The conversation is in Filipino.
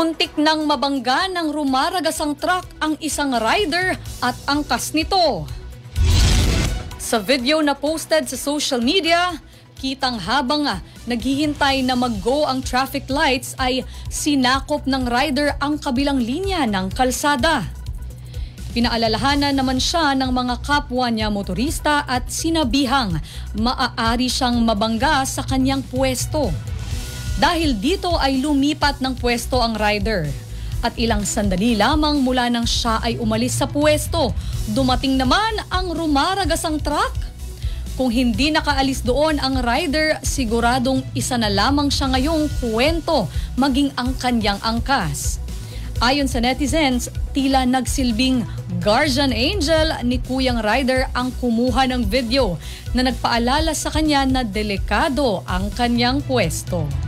Muntik nang mabangga ng rumaragasang truck ang isang rider at angkas nito. Sa video na posted sa social media, kitang habang naghihintay na mag-go ang traffic lights ay sinakop ng rider ang kabilang linya ng kalsada. Pinaalalahanan naman siya ng mga kapwa niya motorista at sinabihang maaari siyang mabangga sa kanyang pwesto. Dahil dito ay lumipat ng pwesto ang rider. At ilang sandali lamang mula nang siya ay umalis sa pwesto, dumating naman ang rumaragasang truck. Kung hindi nakaalis doon ang rider, siguradong isa na lamang siya ngayong kwento maging ang kanyang angkas. Ayon sa netizens, tila nagsilbing guardian angel ni Kuyang Rider ang kumuha ng video na nagpaalala sa kanya na delikado ang kanyang pwesto.